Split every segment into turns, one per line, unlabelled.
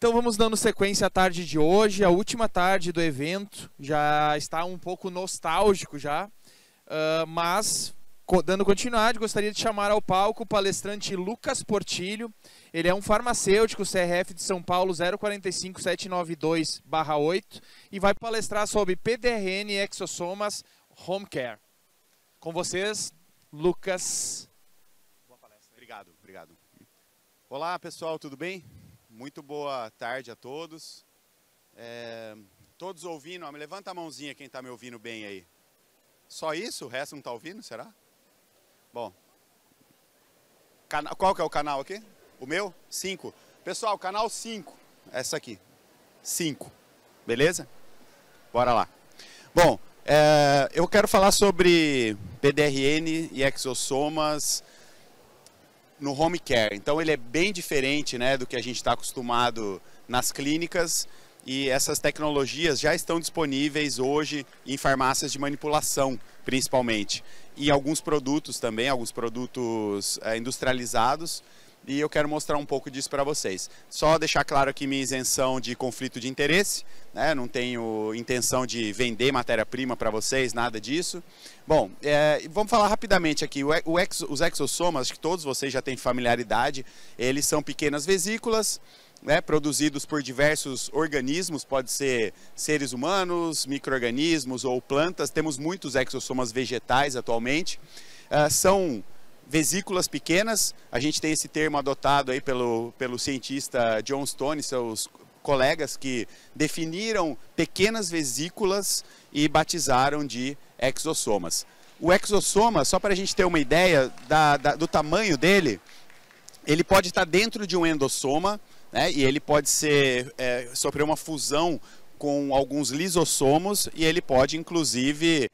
Então vamos dando sequência à tarde de hoje, a última tarde do evento, já está um pouco nostálgico já, mas dando continuidade, gostaria de chamar ao palco o palestrante Lucas Portilho. Ele é um farmacêutico, CRF de São Paulo 045792/8 e vai palestrar sobre PDRN e exossomas Home Care. Com vocês, Lucas.
Boa palestra. Obrigado. Olá pessoal, tudo bem? Muito boa tarde a todos. Todos ouvindo? Me levanta a mãozinha quem está me ouvindo bem aí. Só isso? O resto não está ouvindo? Será? Bom. Qual que é o canal aqui? O meu? 5. Pessoal, canal 5. Essa aqui. 5. Beleza? Bora lá. Bom, eu quero falar sobre PDRN e exossomas no home care. Então ele é bem diferente, né, do que a gente está acostumado nas clínicas, e essas tecnologias já estão disponíveis hoje em farmácias de manipulação, principalmente, e alguns produtos também, alguns produtos industrializados, e eu quero mostrar um pouco disso para vocês. Só deixar claro aqui minha isenção de conflito de interesse, né? Não tenho intenção de vender matéria-prima para vocês, nada disso. Bom, vamos falar rapidamente aqui. Os exossomas, acho que todos vocês já têm familiaridade, eles são pequenas vesículas, né, produzidos por diversos organismos, pode ser seres humanos, micro-organismos ou plantas. Temos muitos exossomas vegetais atualmente. São vesículas pequenas, a gente tem esse termo adotado aí pelo cientista John Stone e seus colegas, que definiram pequenas vesículas e batizaram de exossomas. O exossoma, só para a gente ter uma ideia do tamanho dele, ele pode estar dentro de um endossoma, né, e ele pode sofrer uma fusão com alguns lisossomos, e ele pode inclusive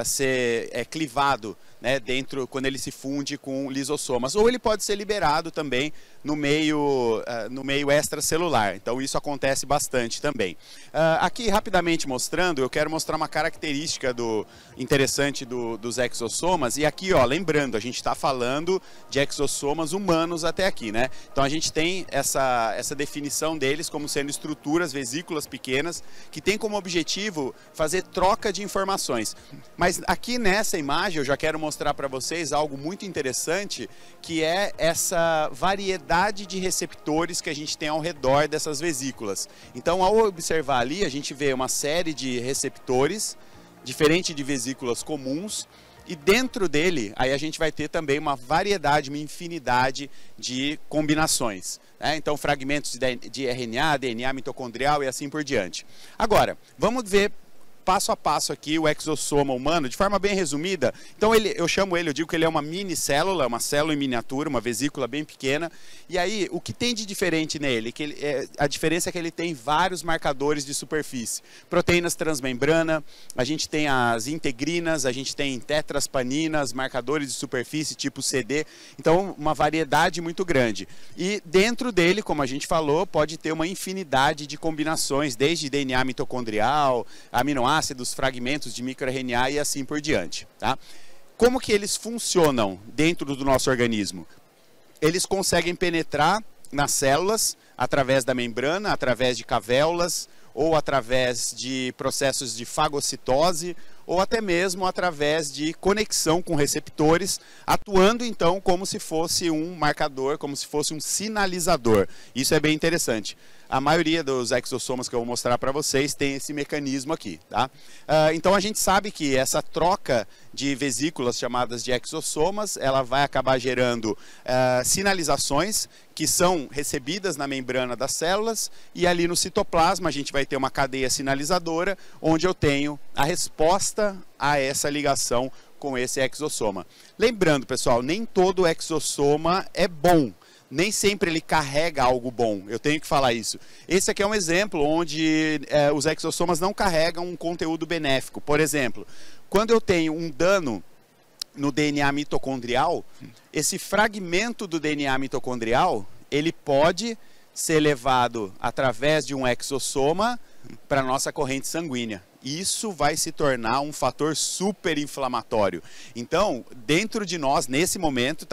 ser clivado, né, quando ele se funde com lisossomas, ou ele pode ser liberado também no meio extracelular. Então isso acontece bastante também. Aqui rapidamente mostrando, eu quero mostrar uma característica interessante dos exossomas, e aqui, ó, lembrando, a gente está falando de exossomas humanos até aqui, né? Então a gente tem essa definição deles como sendo estruturas, vesículas pequenas, que tem como objetivo fazer troca de informações. Mas aqui nessa imagem eu já quero mostrar para vocês algo muito interessante, que é essa variedade de receptores que a gente tem ao redor dessas vesículas. Então, ao observar ali, a gente vê uma série de receptores, diferente de vesículas comuns, e dentro dele, aí a gente vai ter também uma variedade, uma infinidade de combinações, né? Então, fragmentos de RNA, DNA mitocondrial e assim por diante. Agora, vamos ver passo a passo aqui o exossoma humano, de forma bem resumida. Então eu digo que ele é uma mini célula, uma célula em miniatura, uma vesícula bem pequena. E aí, o que tem de diferente nele? A diferença é que ele tem vários marcadores de superfície. Proteínas transmembrana, a gente tem as integrinas, a gente tem tetraspaninas, marcadores de superfície tipo CD. Então, uma variedade muito grande. E dentro dele, como a gente falou, pode ter uma infinidade de combinações, desde DNA mitocondrial, aminoácidos, fragmentos de microRNA e assim por diante, tá? Como que eles funcionam dentro do nosso organismo? Eles conseguem penetrar nas células através da membrana, através de cavéolas, ou através de processos de fagocitose, ou até mesmo através de conexão com receptores, atuando então como se fosse um marcador, como se fosse um sinalizador. Isso é bem interessante. A maioria dos exossomas que eu vou mostrar para vocês tem esse mecanismo aqui, tá? Então a gente sabe que essa troca de vesículas chamadas de exossomas, ela vai acabar gerando sinalizações que são recebidas na membrana das células, e ali no citoplasma a gente vai ter uma cadeia sinalizadora, onde eu tenho a resposta a essa ligação com esse exossoma. Lembrando, pessoal, nem todo exossoma é bom. Nem sempre ele carrega algo bom, eu tenho que falar isso. Esse aqui é um exemplo onde os exossomas não carregam um conteúdo benéfico. Por exemplo, quando eu tenho um dano no DNA mitocondrial, esse fragmento do DNA mitocondrial, ele pode ser levado através de um exossoma para a nossa corrente sanguínea. isso vai se tornar um fator super inflamatório. Então, dentro de nós, nesse momento,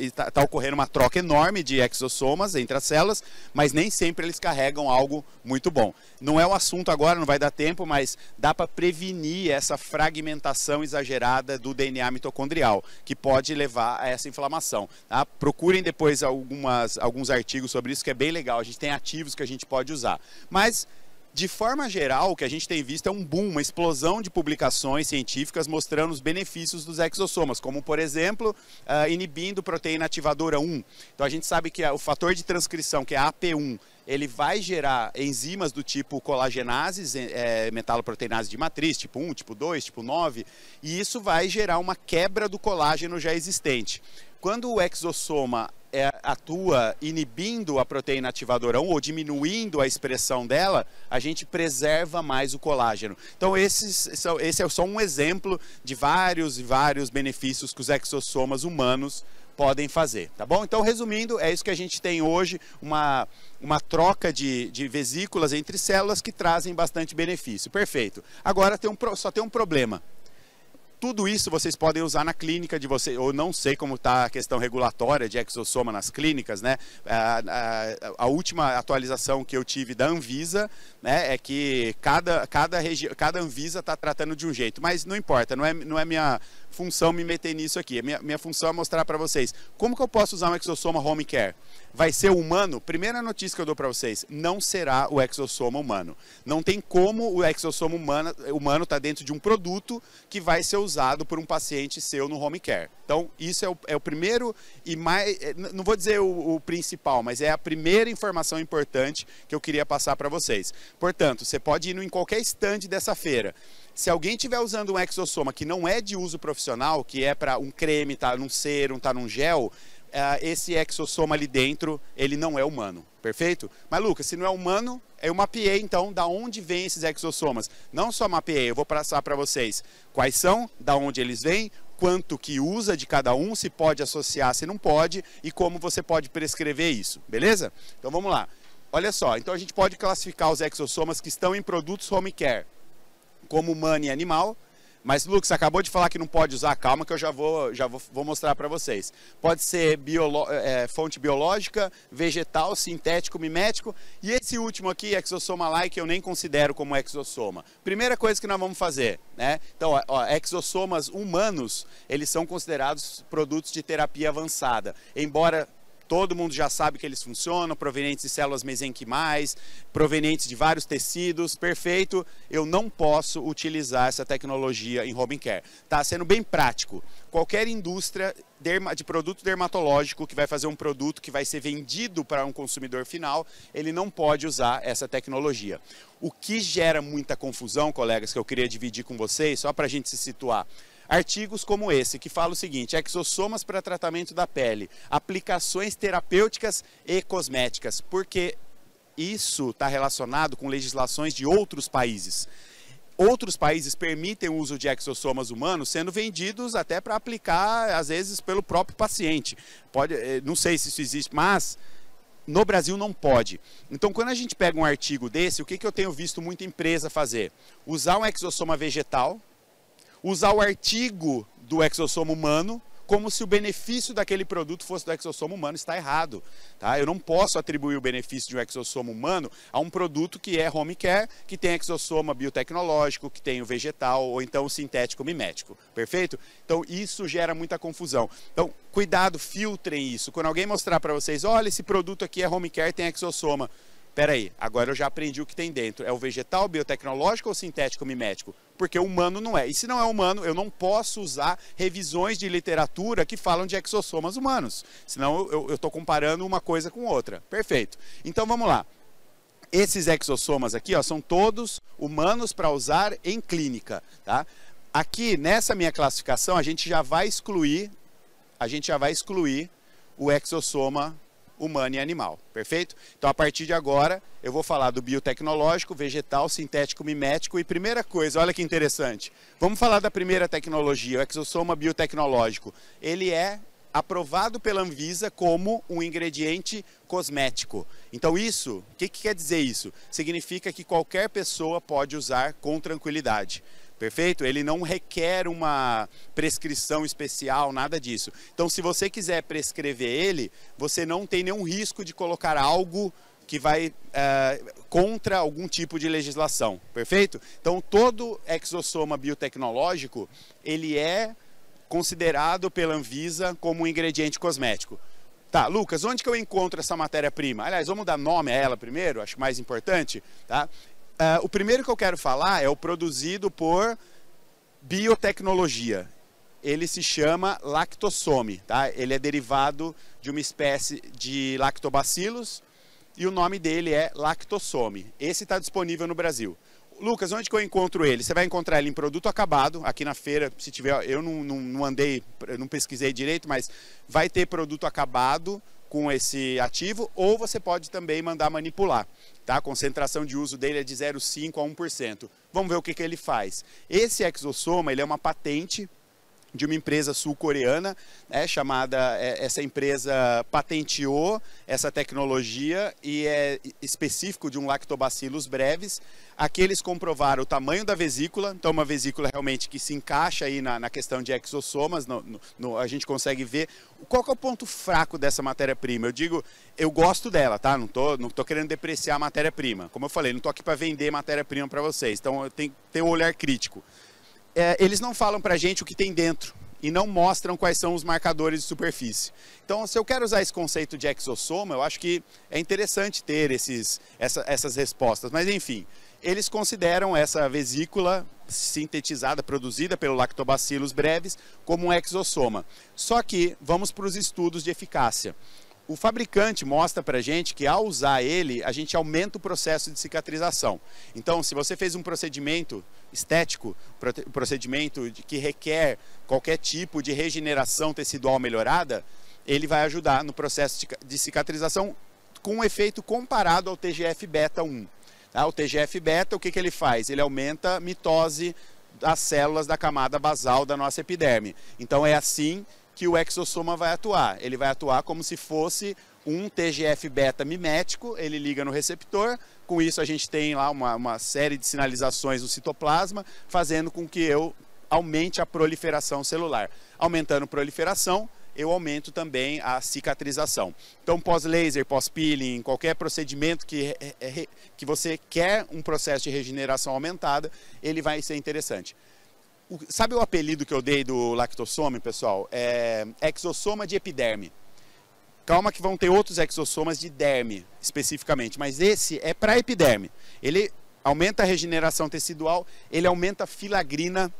está ocorrendo uma troca enorme de exossomas entre as células, mas nem sempre eles carregam algo muito bom. Não é o assunto agora, não vai dar tempo, mas dá para prevenir essa fragmentação exagerada do DNA mitocondrial, que pode levar a essa inflamação. Tá? Procurem depois alguns artigos sobre isso, que é bem legal. A gente tem ativos que a gente pode usar. Mas, de forma geral, o que a gente tem visto é um boom, uma explosão de publicações científicas mostrando os benefícios dos exossomas, como, por exemplo, inibindo proteína ativadora 1. Então, a gente sabe que o fator de transcrição, que é a AP1, ele vai gerar enzimas do tipo colagenases, metaloproteinase de matriz, tipo 1, tipo 2, tipo 9, e isso vai gerar uma quebra do colágeno já existente. Quando o exossoma atua inibindo a proteína ativadora 1 ou diminuindo a expressão dela, a gente preserva mais o colágeno. Então esse é só um exemplo de vários e vários benefícios que os exossomas humanos podem fazer, tá bom? Então, resumindo, é isso que a gente tem hoje, uma troca de vesículas entre células que trazem bastante benefício. Perfeito. Agora só tem um problema. Tudo isso vocês podem usar na clínica de vocês. Eu não sei como está a questão regulatória de exossoma nas clínicas, né? A última atualização que eu tive da Anvisa, né, é que cada Anvisa está tratando de um jeito. Mas não importa, não é minha função me meter nisso aqui. Minha função é mostrar para vocês como que eu posso usar um exossoma home care. Vai ser humano? Primeira notícia que eu dou para vocês, não será o exossoma humano. Não tem como o exossoma humano estar dentro de um produto que vai ser usado por um paciente seu no home care. Então, isso é o primeiro e mais, não vou dizer o principal, mas é a primeira informação importante que eu queria passar para vocês. Portanto, você pode ir em qualquer stand dessa feira. Se alguém estiver usando um exossoma que não é de uso profissional, que é para um creme, tá num sérum, tá num gel, esse exossoma ali dentro, ele não é humano, perfeito? Mas, Lucas, se não é humano, eu mapeei, então, da onde vêm esses exossomas. Não só mapeei, eu vou passar para vocês quais são, da onde eles vêm, quanto que usa de cada um, se pode associar, se não pode, e como você pode prescrever isso, beleza? Então, vamos lá. Olha só, então a gente pode classificar os exossomas que estão em produtos home care como humano e animal. Mas, Lucas, acabou de falar que não pode usar, calma que eu já vou mostrar para vocês. Pode ser fonte biológica, vegetal, sintético, mimético. E esse último aqui, exossoma-like, eu nem considero como exossoma. Primeira coisa que nós vamos fazer, né? Então, exossomas humanos, eles são considerados produtos de terapia avançada. Embora todo mundo já sabe que eles funcionam, provenientes de células mesenquimais, provenientes de vários tecidos, perfeito. Eu não posso utilizar essa tecnologia em home care. Está sendo bem prático. Qualquer indústria de produto dermatológico que vai fazer um produto que vai ser vendido para um consumidor final, ele não pode usar essa tecnologia. O que gera muita confusão, colegas, que eu queria dividir com vocês, só para a gente se situar. Artigos como esse, que fala o seguinte: exossomas para tratamento da pele, aplicações terapêuticas e cosméticas, porque isso está relacionado com legislações de outros países. Outros países permitem o uso de exossomas humanos sendo vendidos até para aplicar, às vezes, pelo próprio paciente. Não sei se isso existe, mas no Brasil não pode. Então, quando a gente pega um artigo desse, o que eu tenho visto muita empresa fazer? Usar um exossoma vegetal, usar o artigo do exossoma humano como se o benefício daquele produto fosse do exossoma humano. Está errado. Tá? Eu não posso atribuir o benefício de um exossoma humano a um produto que é home care, que tem exossoma biotecnológico, que tem o vegetal ou então o sintético mimético. Perfeito? Então isso gera muita confusão. Então cuidado, filtrem isso. Quando alguém mostrar para vocês, olha, esse produto aqui é home care, tem exossoma. Espera aí, agora eu já aprendi o que tem dentro. É o vegetal, biotecnológico ou sintético mimético? Porque o humano não é. E se não é humano, eu não posso usar revisões de literatura que falam de exossomas humanos. Senão eu estou comparando uma coisa com outra. Perfeito. Então vamos lá. Esses exossomas aqui, ó, são todos humanos para usar em clínica. Tá? Aqui, nessa minha classificação, a gente já vai excluir o exossoma humano e animal, perfeito? Então, a partir de agora, eu vou falar do biotecnológico, vegetal, sintético, mimético. E primeira coisa, olha que interessante, vamos falar da primeira tecnologia, o exossoma biotecnológico. Ele é aprovado pela Anvisa como um ingrediente cosmético. Então isso, o que quer dizer isso? Significa que qualquer pessoa pode usar com tranquilidade. Perfeito? Ele não requer uma prescrição especial, nada disso. Então se você quiser prescrever ele, você não tem nenhum risco de colocar algo que vai contra algum tipo de legislação. Perfeito? Então todo exossoma biotecnológico, ele é considerado pela Anvisa como um ingrediente cosmético. Tá, Lucas, onde que eu encontro essa matéria-prima? Aliás, vamos dar nome a ela primeiro, acho mais importante. Tá? O primeiro que eu quero falar é o produzido por biotecnologia. Ele se chama Lactosome, tá? Ele é derivado de uma espécie de lactobacillus e o nome dele é Lactosome. Esse está disponível no Brasil. Lucas, onde que eu encontro ele? Você vai encontrar ele em produto acabado, aqui na feira, se tiver, eu não andei, eu não pesquisei direito, mas vai ter produto acabado com esse ativo, ou você pode também mandar manipular. Tá? A concentração de uso dele é de 0,5 a 1%. Vamos ver o que ele faz. Esse exossoma, ele é uma patente de uma empresa sul-coreana, essa empresa patenteou essa tecnologia e é específico de um Lactobacillus brevis. Aqui eles comprovaram o tamanho da vesícula, então uma vesícula realmente que se encaixa aí na questão de exossomas, a gente consegue ver. Qual que é o ponto fraco dessa matéria-prima? Eu digo, eu gosto dela, tá? Não tô querendo depreciar a matéria-prima. Como eu falei, não tô aqui para vender matéria-prima para vocês, então eu tenho que ter um olhar crítico. Eles não falam para a gente o que tem dentro e não mostram quais são os marcadores de superfície. Então, se eu quero usar esse conceito de exossoma, eu acho que é interessante ter essas respostas. Mas, enfim, eles consideram essa vesícula sintetizada, produzida pelo Lactobacillus brevis, como um exossoma. Só que, vamos para os estudos de eficácia. O fabricante mostra para a gente que ao usar ele, a gente aumenta o processo de cicatrização. Então, se você fez um procedimento estético, procedimento que requer qualquer tipo de regeneração tecidual melhorada, ele vai ajudar no processo de cicatrização com um efeito comparado ao TGF-beta1. Tá? O TGF-beta, o que ele faz? Ele aumenta a mitose das células da camada basal da nossa epiderme. Então, é assim que o exossoma vai atuar. Ele vai atuar como se fosse um TGF-beta mimético, ele liga no receptor, com isso a gente tem lá uma série de sinalizações no citoplasma, fazendo com que eu aumente a proliferação celular. Aumentando a proliferação, eu aumento também a cicatrização. Então, pós-laser, pós-peeling, qualquer procedimento que você quer um processo de regeneração aumentada, ele vai ser interessante. Sabe o apelido que eu dei do lactosome, pessoal? É exossoma de epiderme. Calma que vão ter outros exossomas de derme, especificamente, mas esse é para epiderme. Ele aumenta a regeneração tecidual, ele aumenta a filagrina.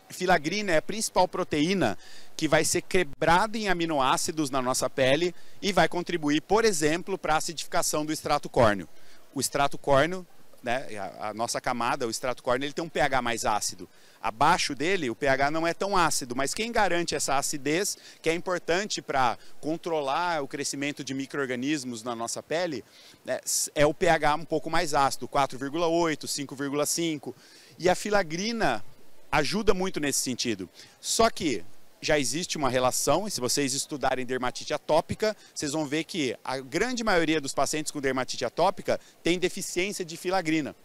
Filagrina é a principal proteína que vai ser quebrada em aminoácidos na nossa pele e vai contribuir, por exemplo, para a acidificação do extrato córneo. O extrato córneo, né, a nossa camada, o extrato córneo, ele tem um pH mais ácido. Abaixo dele, o pH não é tão ácido, mas quem garante essa acidez, que é importante para controlar o crescimento de micro-organismos na nossa pele, né, é o pH um pouco mais ácido, 4,8, 5,5. E a filagrina ajuda muito nesse sentido. Só que já existe uma relação, e se vocês estudarem dermatite atópica, vocês vão ver que a grande maioria dos pacientes com dermatite atópica tem deficiência de filagrina.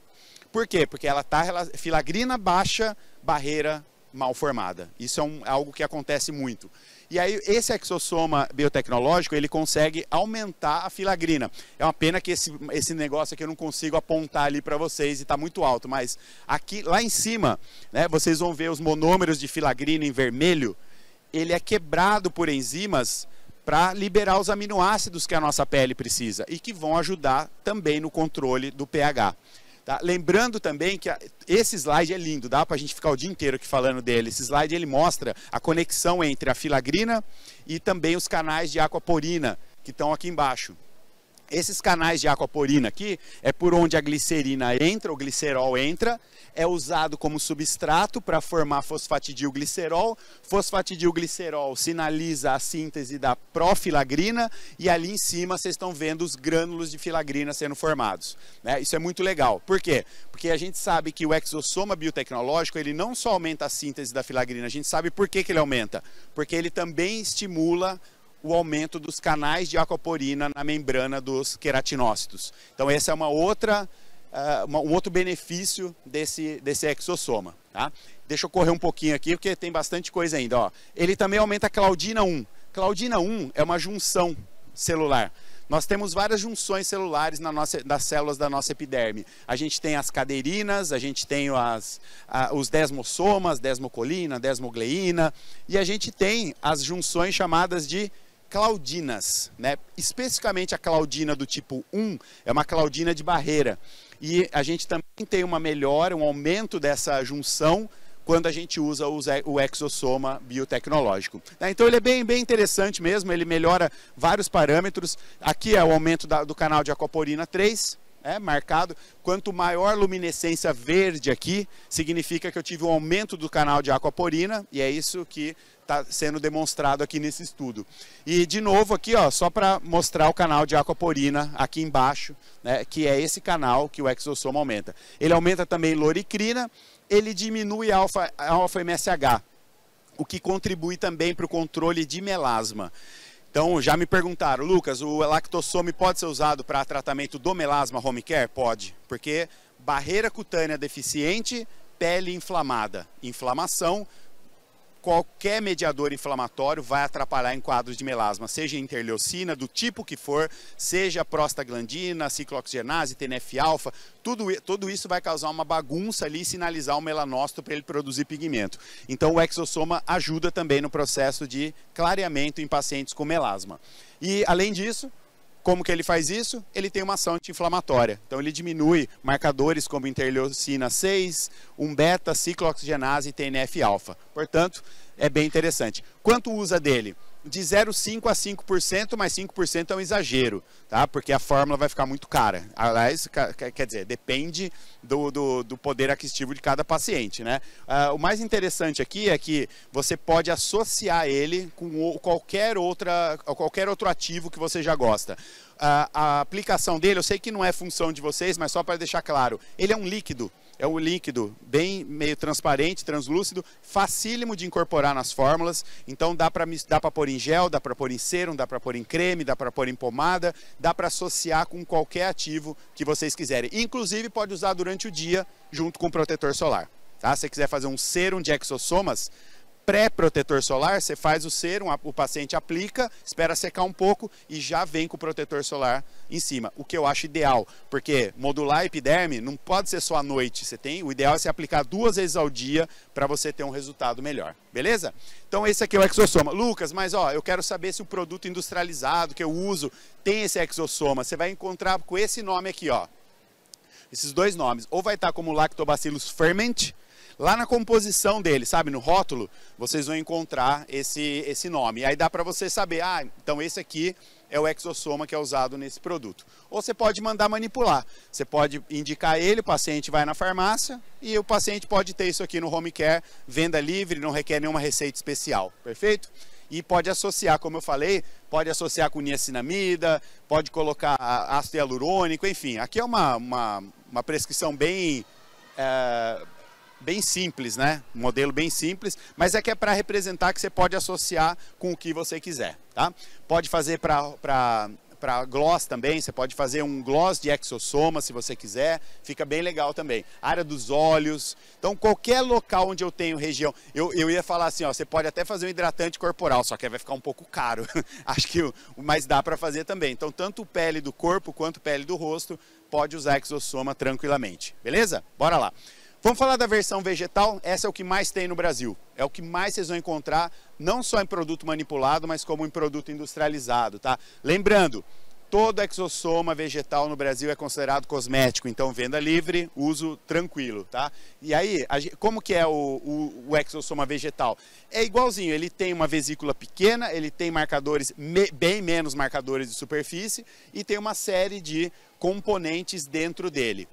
Por quê? Porque ela está filagrina baixa, barreira mal formada. Isso é algo que acontece muito. E aí esse exossoma biotecnológico, ele consegue aumentar a filagrina. É uma pena que esse negócio aqui eu não consigo apontar ali para vocês e está muito alto, mas aqui lá em cima, né, vocês vão ver os monômeros de filagrina em vermelho. Ele é quebrado por enzimas para liberar os aminoácidos que a nossa pele precisa e que vão ajudar também no controle do pH. Tá? Lembrando também que esse slide é lindo, dá para a gente ficar o dia inteiro aqui falando dele. Esse slide ele mostra a conexão entre a filagrina e também os canais de aquaporina que estão aqui embaixo. Esses canais de aquaporina aqui é por onde a glicerina entra, o glicerol entra, é usado como substrato para formar fosfatidilglicerol. Fosfatidilglicerol sinaliza a síntese da profilagrina e ali em cima vocês estão vendo os grânulos de filagrina sendo formados, né? Isso é muito legal. Por quê? Porque a gente sabe que o exossoma biotecnológico ele não só aumenta a síntese da filagrina, a gente sabe por que ele aumenta. Porque ele também estimula o aumento dos canais de aquaporina na membrana dos queratinócitos. Então esse é um outro benefício desse exossoma. Tá? Deixa eu correr um pouquinho aqui, porque tem bastante coisa ainda. Ó. Ele também aumenta a claudina 1. Claudina 1 é uma junção celular. Nós temos várias junções celulares das células da nossa epiderme. A gente tem as cadeirinas, a gente tem os desmossomas, desmocolina, desmogleína, e a gente tem as junções chamadas de claudinas, né? Especificamente a claudina do tipo 1 é uma claudina de barreira. E a gente também tem uma melhora, um aumento dessa junção quando a gente usa o exossoma biotecnológico. Então ele é bem interessante mesmo, ele melhora vários parâmetros. Aqui é o aumento do canal de aquaporina 3, marcado. Quanto maior luminescência verde aqui, significa que eu tive um aumento do canal de aquaporina, e é isso que está sendo demonstrado aqui nesse estudo. E de novo aqui, ó, só para mostrar o canal de aquaporina aqui embaixo, né, que é esse canal que o exossoma aumenta. Ele aumenta também loricrina, ele diminui alfa-MSH, o que contribui também para o controle de melasma. Então, já me perguntaram, Lucas, o lactosome pode ser usado para tratamento do melasma home care? Pode, porque barreira cutânea deficiente, pele inflamada. Inflamação, qualquer mediador inflamatório vai atrapalhar em quadros de melasma, seja interleucina, do tipo que for, seja prostaglandina, ciclooxigenase, TNF-alfa, tudo isso vai causar uma bagunça ali e sinalizar o melanócito para ele produzir pigmento. Então o exossoma ajuda também no processo de clareamento em pacientes com melasma. E além disso, como que ele faz isso? Ele tem uma ação anti-inflamatória. Então ele diminui marcadores como interleucina 6, 1-beta, ciclooxigenase e TNF-alfa. Portanto, é bem interessante. Quanto usa dele? De 0,5% a 5%, mas 5% é um exagero, tá? Porque a fórmula vai ficar muito cara. Aliás, quer dizer, depende do poder aquisitivo de cada paciente, né? O mais interessante aqui é que você pode associar ele com qualquer outro ativo que você já gosta. A aplicação dele, eu sei que não é função de vocês, mas só para deixar claro, ele é um líquido. É um líquido bem meio transparente, translúcido, facílimo de incorporar nas fórmulas. Então dá para pôr em gel, dá para pôr em sérum, dá para pôr em creme, dá para pôr em pomada, dá para associar com qualquer ativo que vocês quiserem. Inclusive pode usar durante o dia junto com o protetor solar. Tá? Se você quiser fazer um sérum de exossomas, pré-protetor solar, você faz o sérum, o paciente aplica, espera secar um pouco e já vem com o protetor solar em cima. O que eu acho ideal, porque modular a epiderme não pode ser só à noite. O ideal é você aplicar 2 vezes ao dia para você ter um resultado melhor. Beleza? Então esse aqui é o exossoma. Lucas, mas ó, eu quero saber se o produto industrializado que eu uso tem esse exossoma. Você vai encontrar com esse nome aqui, ó. Esses 2 nomes. Ou vai estar como Lactobacillus ferment. Lá na composição dele, sabe, no rótulo, vocês vão encontrar esse nome. E aí dá para você saber, então esse aqui é o exossoma que é usado nesse produto. Ou você pode mandar manipular. Você pode indicar ele, o paciente vai na farmácia e o paciente pode ter isso aqui no home care, venda livre, não requer nenhuma receita especial. Perfeito? E pode associar, como eu falei, pode associar com niacinamida, pode colocar ácido hialurônico, enfim. Aqui é uma prescrição bem simples, né? Um modelo bem simples, mas é que é para representar que você pode associar com o que você quiser, tá? Pode fazer para gloss também, você pode fazer um gloss de exossoma se você quiser, fica bem legal também. Área dos olhos, então qualquer local onde eu tenho região, eu ia falar assim, ó, você pode até fazer um hidratante corporal, só que vai ficar um pouco caro, acho que mas dá para fazer também. Então tanto pele do corpo quanto pele do rosto, pode usar exossoma tranquilamente, beleza? Bora lá. Vamos falar da versão vegetal, essa é o que mais tem no Brasil. É o que mais vocês vão encontrar, não só em produto manipulado, mas como em produto industrializado, tá? Lembrando, todo exossoma vegetal no Brasil é considerado cosmético, então venda livre, uso tranquilo, tá? E aí, como que é o exossoma vegetal? É igualzinho, ele tem uma vesícula pequena, ele tem marcadores, bem menos marcadores de superfície e tem uma série de componentes dentro dele.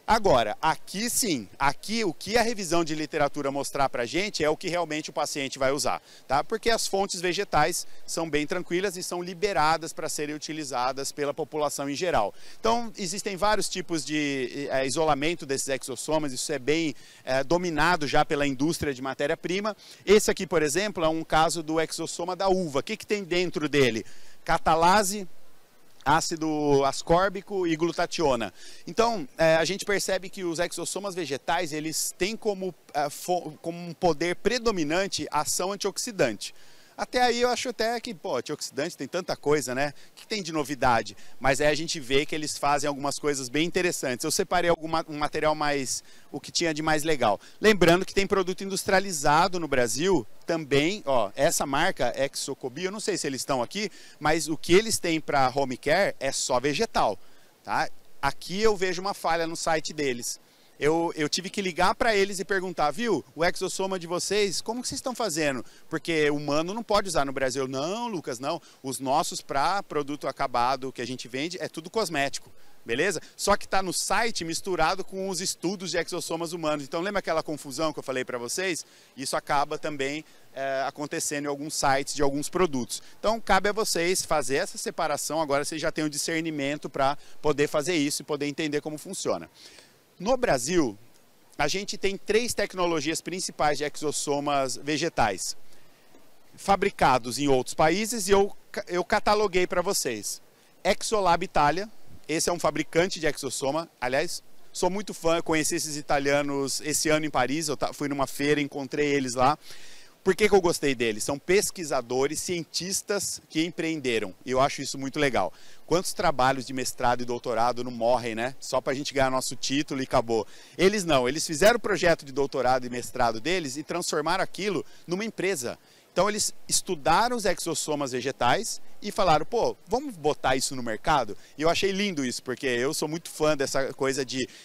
Agora, aqui sim, aqui o que a revisão de literatura mostrar para a gente é o que realmente o paciente vai usar, tá? Porque as fontes vegetais são bem tranquilas e são liberadas para serem utilizadas pela população em geral. Então, existem vários tipos de isolamento desses exossomas, isso é bem dominado já pela indústria de matéria-prima. Esse aqui, por exemplo, é um caso do exossoma da uva. O que tem dentro dele? Catalase, ácido ascórbico e glutationa. Então, a gente percebe que os exossomas vegetais, eles têm como um poder predominante a ação antioxidante. Até aí eu acho até que, pô, antioxidante tem tanta coisa, né? O que tem de novidade? Mas aí a gente vê que eles fazem algumas coisas bem interessantes. Eu separei um material mais, o que tinha de mais legal. Lembrando que tem produto industrializado no Brasil também, ó, essa marca Exocobio, eu não sei se eles estão aqui, mas o que eles têm para home care é só vegetal, tá? Aqui eu vejo uma falha no site deles. Eu tive que ligar para eles e perguntar, viu, o exossoma de vocês, como que vocês estão fazendo? Porque humano não pode usar no Brasil. Não, Lucas, não. Os nossos para produto acabado que a gente vende é tudo cosmético, beleza? Só que está no site misturado com os estudos de exossomas humanos. Então lembra aquela confusão que eu falei para vocês? Isso acaba também acontecendo em alguns sites de alguns produtos. Então cabe a vocês fazer essa separação. Agora vocês já têm o discernimento para poder fazer isso e poder entender como funciona. No Brasil, a gente tem 3 tecnologias principais de exossomas vegetais, fabricados em outros países, e eu cataloguei para vocês. Exolab Itália, esse é um fabricante de exossoma, aliás, sou muito fã, conheci esses italianos esse ano em Paris, eu fui numa feira, encontrei eles lá. Por que eu gostei deles? São pesquisadores, cientistas que empreenderam. E eu acho isso muito legal. Quantos trabalhos de mestrado e doutorado não morrem, né? Só para a gente ganhar nosso título e acabou. Eles não, eles fizeram o projeto de doutorado e mestrado deles e transformaram aquilo numa empresa. Então eles estudaram os exossomas vegetais e falaram, pô, vamos botar isso no mercado? E eu achei lindo isso, porque eu sou muito fã dessa coisa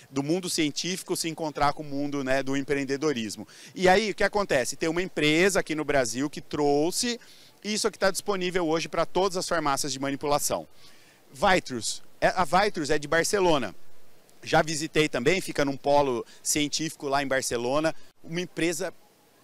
do mundo científico se encontrar com o mundo, né, do empreendedorismo. E aí, o que acontece? Tem uma empresa aqui no Brasil que trouxe isso que está disponível hoje para todas as farmácias de manipulação. Vitrus. A Vitrus é de Barcelona. Já visitei também, fica num polo científico lá em Barcelona, uma empresa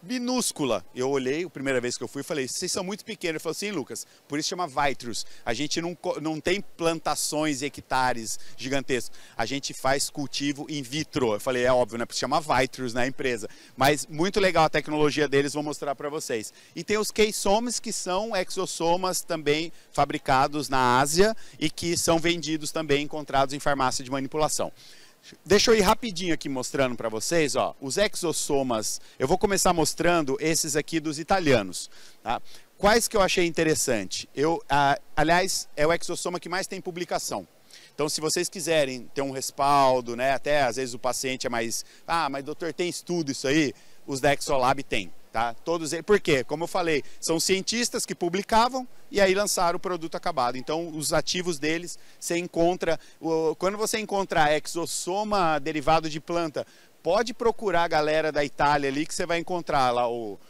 minúscula. Eu olhei, a primeira vez que eu fui, falei, vocês são muito pequenos. Ele falou assim, Lucas, por isso chama Vitrus. A gente não tem plantações e hectares gigantescos. A gente faz cultivo in vitro. Eu falei, é óbvio, né? Porque chama Vitrus na empresa. Mas muito legal a tecnologia deles, vou mostrar para vocês. E tem os Keysomes, que são exossomas também fabricados na Ásia e que são vendidos também, encontrados em farmácia de manipulação. Deixa eu ir rapidinho aqui mostrando para vocês, ó, os exossomas. Eu vou começar mostrando esses aqui dos italianos, tá? Quais que eu achei interessante? Aliás, é o exossoma que mais tem publicação. Então, se vocês quiserem ter um respaldo, né, até às vezes o paciente é mais, mas doutor, tem estudo isso aí? Os da Exolab tem, tá? Todos eles, por quê? Como eu falei, são cientistas que publicavam e aí lançaram o produto acabado. Então, os ativos deles, você encontra, quando você encontrar exossoma derivado de planta, pode procurar a galera da Itália ali que você vai encontrar lá o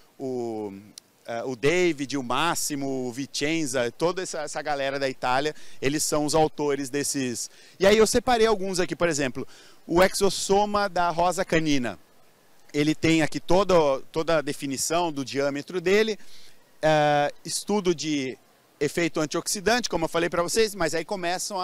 David, o Máximo, o Vicenza, toda essa galera da Itália, eles são os autores desses. E aí eu separei alguns aqui, por exemplo, o exossoma da rosa canina. Ele tem aqui toda a definição do diâmetro dele, estudo de efeito antioxidante, como eu falei para vocês, mas aí começam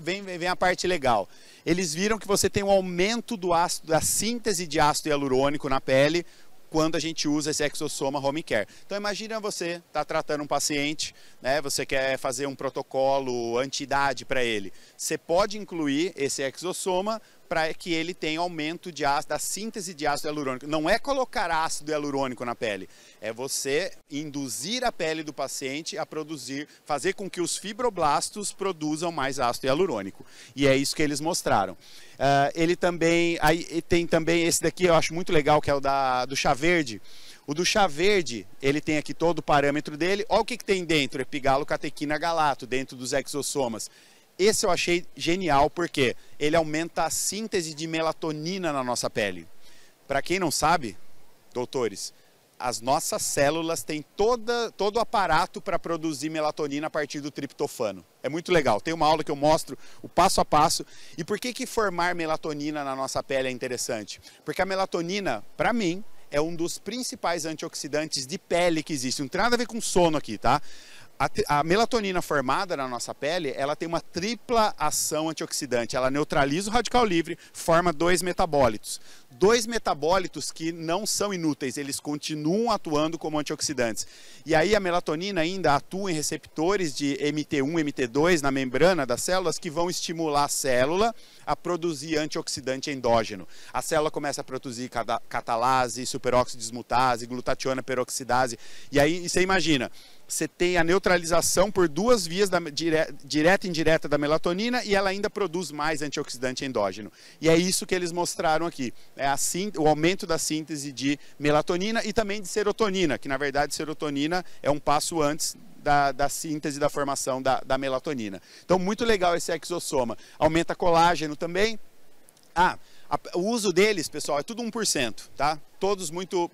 vem a parte legal. Eles viram que você tem um aumento da síntese de ácido hialurônico na pele quando a gente usa esse exossoma home care. Então imagina você tá tratando um paciente, né, você quer fazer um protocolo anti-idade para ele. Você pode incluir esse exossoma para que ele tenha aumento da síntese de ácido hialurônico. Não é colocar ácido hialurônico na pele, é você induzir a pele do paciente a produzir, fazer com que os fibroblastos produzam mais ácido hialurônico. E é isso que eles mostraram. Ele também, aí tem também esse daqui, eu acho muito legal, que é o do chá verde. O do chá verde, ele tem aqui todo o parâmetro dele. Olha o que tem dentro, epigalocatequina galato, dentro dos exossomas. Esse eu achei genial porque ele aumenta a síntese de melatonina na nossa pele. Para quem não sabe, doutores, as nossas células têm todo o aparato para produzir melatonina a partir do triptofano. É muito legal. Tem uma aula que eu mostro o passo a passo. E por que formar melatonina na nossa pele é interessante? Porque a melatonina, para mim, é um dos principais antioxidantes de pele que existe. Não tem nada a ver com sono aqui, tá? A melatonina formada na nossa pele, ela tem uma tripla ação antioxidante. Ela neutraliza o radical livre, forma dois metabólitos. Dois metabólitos que não são inúteis, eles continuam atuando como antioxidantes. E aí a melatonina ainda atua em receptores de MT1, MT2 na membrana das células que vão estimular a célula a produzir antioxidante endógeno. A célula começa a produzir catalase, superóxido dismutase, glutationa peroxidase. E aí você imagina, você tem a neutralização por duas vias, direta e indireta da melatonina, e ela ainda produz mais antioxidante endógeno. E é isso que eles mostraram aqui, o aumento da síntese de melatonina e também de serotonina, que na verdade serotonina é um passo antes da síntese da formação da melatonina. Então muito legal esse exossoma. Aumenta colágeno também. O uso deles, pessoal, é tudo 1%, tá? Todos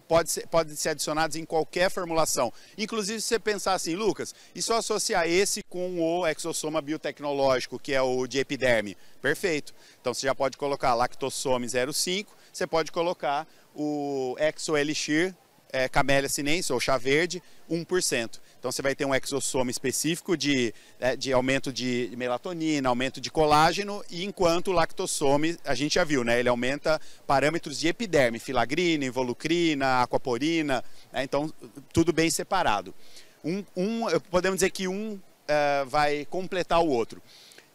podem ser adicionados em qualquer formulação. Inclusive, se você pensar assim, Lucas, e só associar esse com o exossoma biotecnológico, que é o de epiderme? Perfeito. Então, você já pode colocar Lactosome 0,5, você pode colocar o Exo Elixir Camellia sinensis, ou chá verde, 1%. Então você vai ter um exossoma específico de aumento de melatonina, aumento de colágeno, e enquanto o lactosome, a gente já viu, né? Ele aumenta parâmetros de epiderme, filagrina, involucrina, aquaporina, né? Então tudo bem separado. Podemos dizer que vai completar o outro.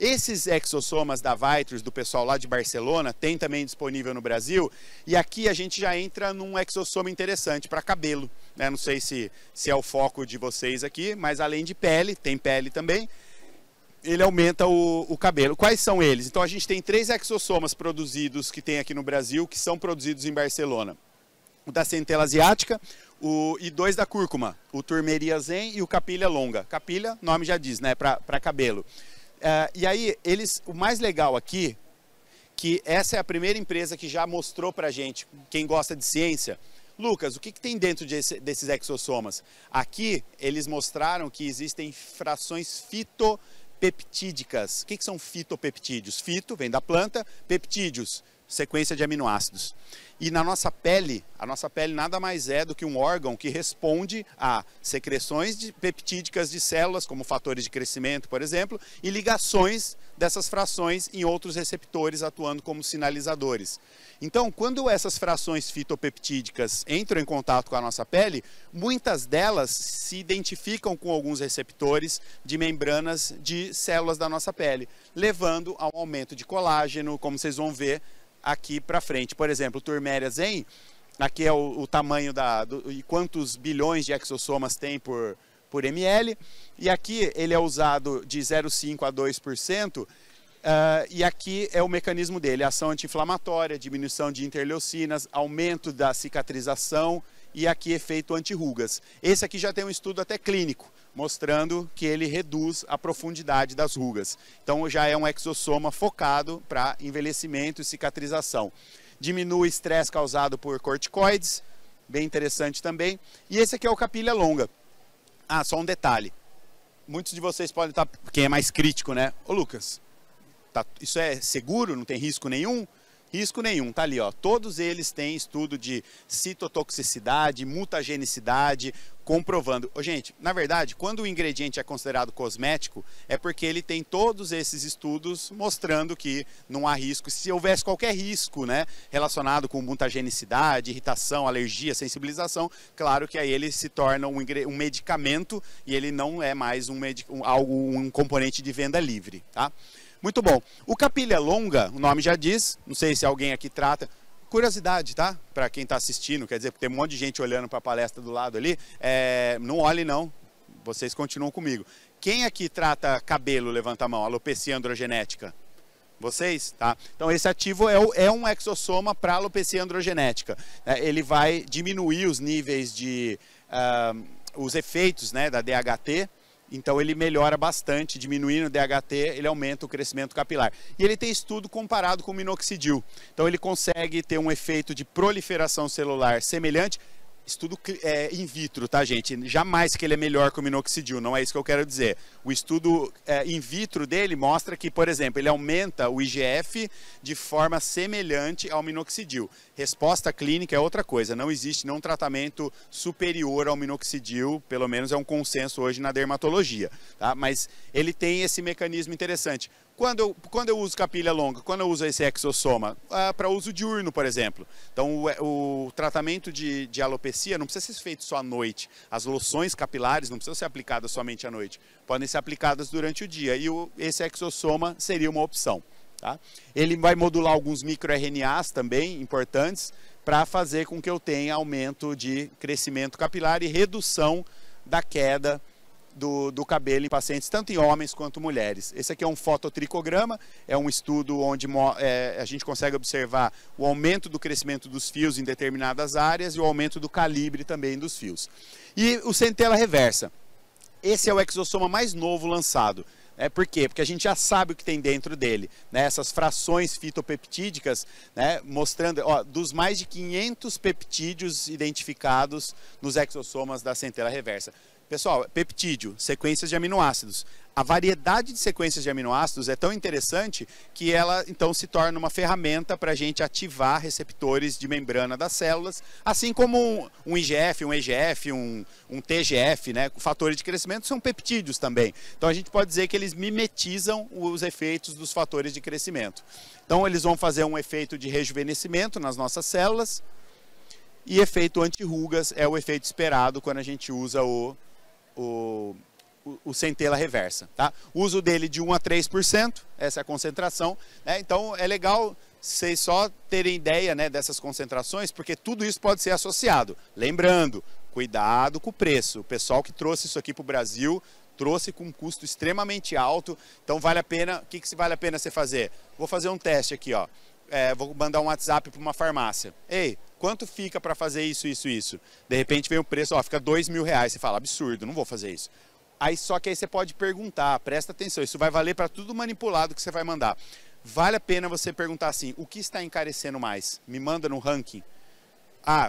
Esses exossomas da Vitrus, do pessoal lá de Barcelona, tem também disponível no Brasil. E aqui a gente já entra num exossoma interessante para cabelo, né? Não sei se é o foco de vocês aqui, mas além de pele, tem pele também, ele aumenta o cabelo. Quais são eles? Então a gente tem 3 exossomas produzidos que tem aqui no Brasil, que são produzidos em Barcelona. O da centela asiática e 2 da cúrcuma, o Turmeria zen e o Capilha longa. Capilha, nome já diz, né? Para cabelo. E aí, o mais legal aqui, que essa é a primeira empresa que já mostrou pra gente, quem gosta de ciência. Lucas, o que tem dentro desses exossomas? Aqui, eles mostraram que existem frações fitopeptídicas. O que são fitopeptídeos? Fito vem da planta, peptídeos, sequência de aminoácidos. E na nossa pele, a nossa pele nada mais é do que um órgão que responde a secreções peptídicas de células, como fatores de crescimento, por exemplo, e ligações dessas frações em outros receptores atuando como sinalizadores. Então, quando essas frações fitopeptídicas entram em contato com a nossa pele, muitas delas se identificam com alguns receptores de membranas de células da nossa pele, levando a um aumento de colágeno, como vocês vão ver aqui para frente. Por exemplo, o Turmeria zen, aqui é o tamanho e quantos bilhões de exossomas tem por ml, e aqui ele é usado de 0,5 a 2%, e aqui é o mecanismo dele, ação anti-inflamatória, diminuição de interleucinas, aumento da cicatrização, e aqui efeito anti-rugas. Esse aqui já tem um estudo até clínico, mostrando que ele reduz a profundidade das rugas. Então já é um exossoma focado para envelhecimento e cicatrização. Diminui o estresse causado por corticoides, bem interessante também. E esse aqui é o Capilha longa. Só um detalhe. Muitos de vocês podem estar, quem é mais crítico, né? Ô Lucas, isso é seguro? Não tem risco nenhum? Risco nenhum, tá ali, ó. Todos eles têm estudo de citotoxicidade, mutagenicidade, comprovando. Gente, na verdade, quando o ingrediente é considerado cosmético, é porque ele tem todos esses estudos mostrando que não há risco. Se houvesse qualquer risco, né, relacionado com mutagenicidade, irritação, alergia, sensibilização, claro que aí ele se torna um medicamento e ele não é mais um componente de venda livre, tá? Muito bom. O Capilha longa, o nome já diz, não sei se alguém aqui trata. Curiosidade, tá? Para quem está assistindo, quer dizer, porque tem um monte de gente olhando para a palestra do lado ali. Não olhe não, vocês continuam comigo. Quem aqui trata cabelo, levanta a mão, alopecia androgenética? Vocês, tá? Então esse ativo é um exossoma para alopecia androgenética. Ele vai diminuir os níveis os efeitos, né, da DHT, Então ele melhora bastante, diminuindo o DHT, ele aumenta o crescimento capilar. E ele tem estudo comparado com o minoxidil. Então ele consegue ter um efeito de proliferação celular semelhante. Estudo in vitro, tá, gente? Jamais que ele é melhor que o minoxidil, não é isso que eu quero dizer. O estudo in vitro dele mostra que, por exemplo, ele aumenta o IGF de forma semelhante ao minoxidil. Resposta clínica é outra coisa, não existe nenhum tratamento superior ao minoxidil, pelo menos é um consenso hoje na dermatologia, tá? Mas ele tem esse mecanismo interessante. Quando eu uso capilha longa, quando eu uso esse exossoma? Para uso diurno, por exemplo. Então, o tratamento de alopecia não precisa ser feito só à noite. As loções capilares não precisam ser aplicadas somente à noite. Podem ser aplicadas durante o dia. E esse exossoma seria uma opção. Tá? Ele vai modular alguns microRNAs também importantes para fazer com que eu tenha aumento de crescimento capilar e redução da queda do cabelo em pacientes, tanto em homens quanto mulheres. Esse aqui é um fototricograma, é um estudo onde a gente consegue observar o aumento do crescimento dos fios em determinadas áreas e o aumento do calibre também dos fios. E o centela reversa. Esse é o exossoma mais novo lançado. Por quê? Porque a gente já sabe o que tem dentro dele, né? Essas frações fitopeptídicas, né? Mostrando, dos mais de 500 peptídeos identificados nos exossomas da centela reversa. Pessoal, peptídeo, sequências de aminoácidos. A variedade de sequências de aminoácidos é tão interessante que ela então se torna uma ferramenta para a gente ativar receptores de membrana das células, assim como um IGF, um EGF, um TGF, né? Fatores de crescimento são peptídeos também. Então a gente pode dizer que eles mimetizam os efeitos dos fatores de crescimento. Então eles vão fazer um efeito de rejuvenescimento nas nossas células e efeito anti-rugas é o efeito esperado quando a gente usa o centela reversa, tá? O uso dele de 1 a 3%, essa é a concentração, né? Então é legal vocês só terem ideia, né, dessas concentrações, porque tudo isso pode ser associado. Lembrando, cuidado com o preço. O pessoal que trouxe isso aqui para o Brasil trouxe com um custo extremamente alto, então vale a pena. O que vale a pena você fazer? Vou fazer um teste aqui, ó. Vou mandar um WhatsApp para uma farmácia. Ei, quanto fica para fazer isso, isso, isso? De repente vem o preço, fica R$2.000. Você fala, absurdo, não vou fazer isso. Só que aí você pode perguntar, presta atenção, isso vai valer para tudo manipulado que você vai mandar. Vale a pena você perguntar assim, o que está encarecendo mais? Me manda no ranking.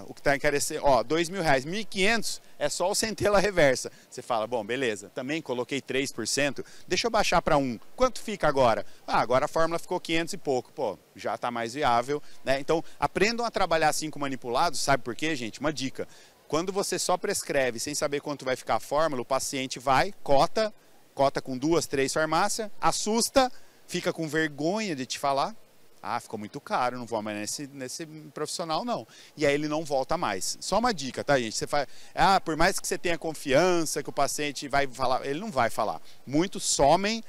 O que está encarecendo, R$2.000, R$1.500 é só o centela reversa. Você fala, bom, beleza, também coloquei 3%, deixa eu baixar para 1. Quanto fica agora? Agora a fórmula ficou 500 e pouco, pô, já está mais viável, né? Então, aprendam a trabalhar assim com manipulados, sabe por quê, gente? Uma dica, quando você só prescreve sem saber quanto vai ficar a fórmula, o paciente vai, cota com 2, 3 farmácias, assusta, fica com vergonha de te falar. Ficou muito caro, não vou mais nesse profissional, não. E aí ele não volta mais. Só uma dica, tá, gente? Você faz, por mais que você tenha confiança que o paciente vai falar, ele não vai falar. Muitos somem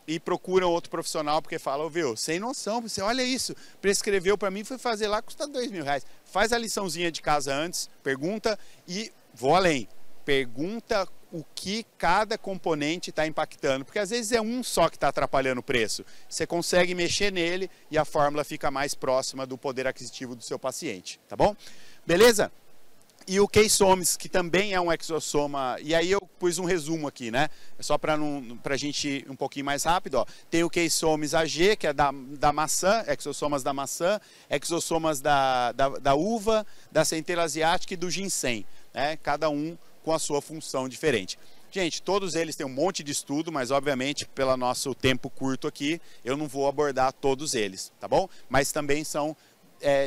e procuram outro profissional porque falam, viu, sem noção, você olha isso, prescreveu para mim, foi fazer lá, custa R$2.000. Faz a liçãozinha de casa antes, pergunta e vou além. Pergunta o que cada componente está impactando, porque às vezes é um só que está atrapalhando o preço. Você consegue mexer nele e a fórmula fica mais próxima do poder aquisitivo do seu paciente, tá bom? Beleza? E o Keysomes, que também é um exossoma, e aí eu pus um resumo aqui, né? Só para a gente ir um pouquinho mais rápido, ó. Tem o Keysomes AG, que é da maçã, exossomas da maçã, exossomas da uva, da centela asiática e do ginseng, né? Cada um com a sua função diferente. Gente, todos eles têm um monte de estudo, mas obviamente, pelo nosso tempo curto aqui, eu não vou abordar todos eles, tá bom? Mas também são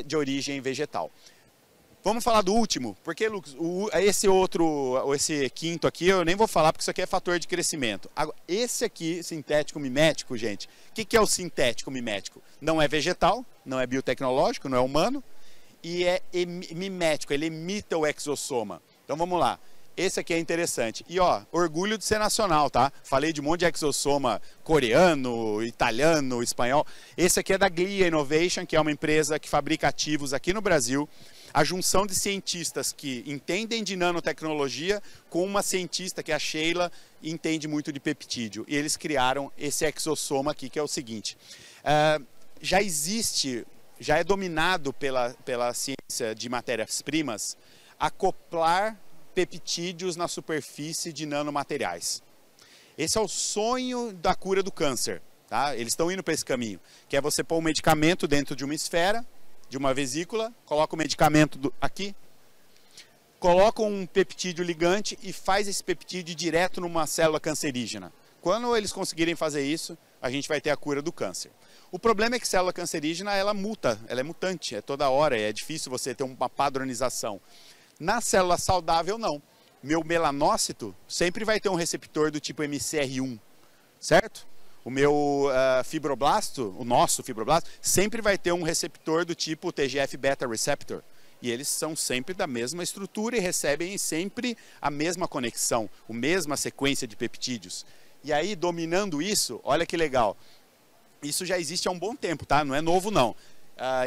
de origem vegetal. Vamos falar do último, porque, Lucas, esse quinto aqui, eu nem vou falar, porque isso aqui é fator de crescimento. Agora, esse aqui, sintético mimético, gente, o que é o sintético mimético? Não é vegetal, não é biotecnológico, não é humano, e é mimético, ele imita o exossoma. Então vamos lá. Esse aqui é interessante. E orgulho de ser nacional, tá? Falei de um monte de exossoma coreano, italiano, espanhol. Esse aqui é da Glia Innovation, que é uma empresa que fabrica ativos aqui no Brasil. A junção de cientistas que entendem de nanotecnologia com uma cientista que é a Sheila entende muito de peptídeo. E eles criaram esse exossoma aqui, que é o seguinte. Já é dominado pela ciência de matérias-primas acoplar peptídeos na superfície de nanomateriais. Esse é o sonho da cura do câncer. Tá? Eles estão indo para esse caminho, que é você pôr um medicamento dentro de uma esfera, de uma vesícula, coloca o medicamento aqui, coloca um peptídeo ligante e faz esse peptídeo direto numa célula cancerígena. Quando eles conseguirem fazer isso, a gente vai ter a cura do câncer. O problema é que célula cancerígena, ela muta, ela é mutante, é toda hora, é difícil você ter uma padronização. Na célula saudável, não. Meu melanócito sempre vai ter um receptor do tipo MCR1, certo? O meu fibroblasto, o nosso fibroblasto, sempre vai ter um receptor do tipo TGF-beta receptor. E eles são sempre da mesma estrutura e recebem sempre a mesma conexão, a mesma sequência de peptídeos. E aí, dominando isso, olha que legal. Isso já existe há um bom tempo, tá? Não é novo, não.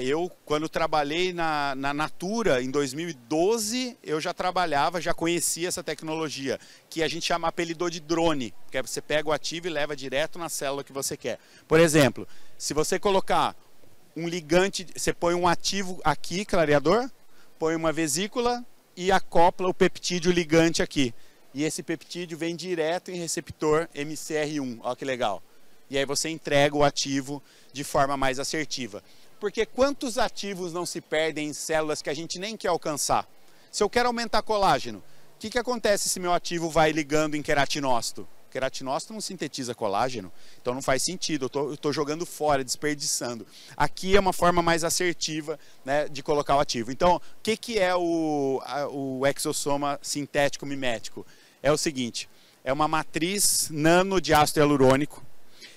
Eu, quando trabalhei na Natura, em 2012, eu já trabalhava, já conhecia essa tecnologia, que a gente apelidou de drone, que é você pega o ativo e leva direto na célula que você quer. Por exemplo, se você colocar um ligante, você põe um ativo aqui, clareador, põe uma vesícula e acopla o peptídeo ligante aqui. E esse peptídeo vem direto em receptor MCR1, olha que legal. E aí você entrega o ativo de forma mais assertiva. Porque quantos ativos não se perdem em células que a gente nem quer alcançar? Se eu quero aumentar colágeno, o que acontece se meu ativo vai ligando em queratinócito? Queratinócito não sintetiza colágeno, então não faz sentido, eu estou jogando fora, desperdiçando. Aqui é uma forma mais assertiva, né, de colocar o ativo. Então, o que é o exossoma sintético mimético? É o seguinte, é uma matriz nano de ácido hialurônico,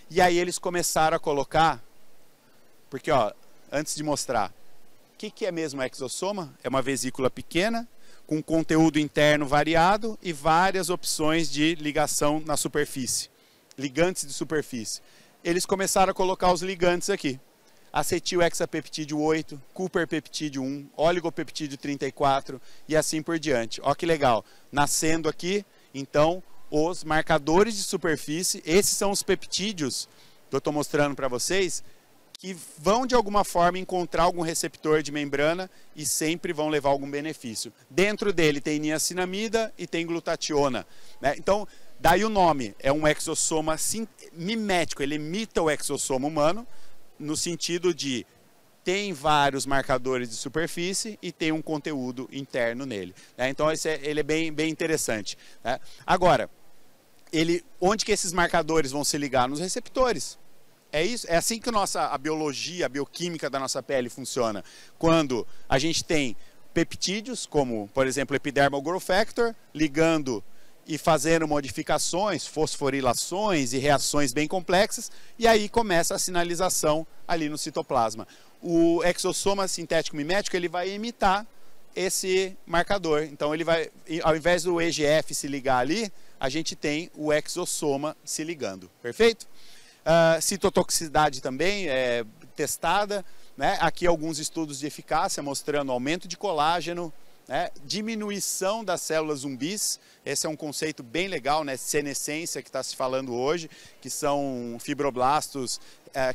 e aí eles começaram a colocar, porque ó, antes de mostrar, o que é mesmo exossoma? É uma vesícula pequena, com conteúdo interno variado e várias opções de ligação na superfície, ligantes de superfície. Eles começaram a colocar os ligantes aqui, acetil-hexapeptídeo 8, cuperpeptídeo 1, oligopeptídeo 34 e assim por diante. Olha que legal, nascendo aqui, então, os marcadores de superfície, esses são os peptídeos que eu estou mostrando para vocês, que vão de alguma forma encontrar algum receptor de membrana e sempre vão levar algum benefício. Dentro dele tem niacinamida e tem glutationa, né? Então, daí o nome, é um exossoma mimético, ele imita o exossoma humano, no sentido de tem vários marcadores de superfície e tem um conteúdo interno nele, né? Então, ele é bem interessante, né? Agora, onde que esses marcadores vão se ligar? Nos receptores. É isso, é assim que a biologia, a bioquímica da nossa pele funciona. Quando a gente tem peptídeos, como por exemplo Epidermal Growth Factor, ligando e fazendo modificações, fosforilações e reações bem complexas, e aí começa a sinalização ali no citoplasma. O exossoma sintético mimético, ele vai imitar esse marcador. Então ele vai, ao invés do EGF se ligar ali, a gente tem o exossoma se ligando. Perfeito? Citotoxicidade também é testada, né? Aqui alguns estudos de eficácia mostrando aumento de colágeno, né? Diminuição das células zumbis. Esse é um conceito bem legal, né? Senescência que está se falando hoje, que são fibroblastos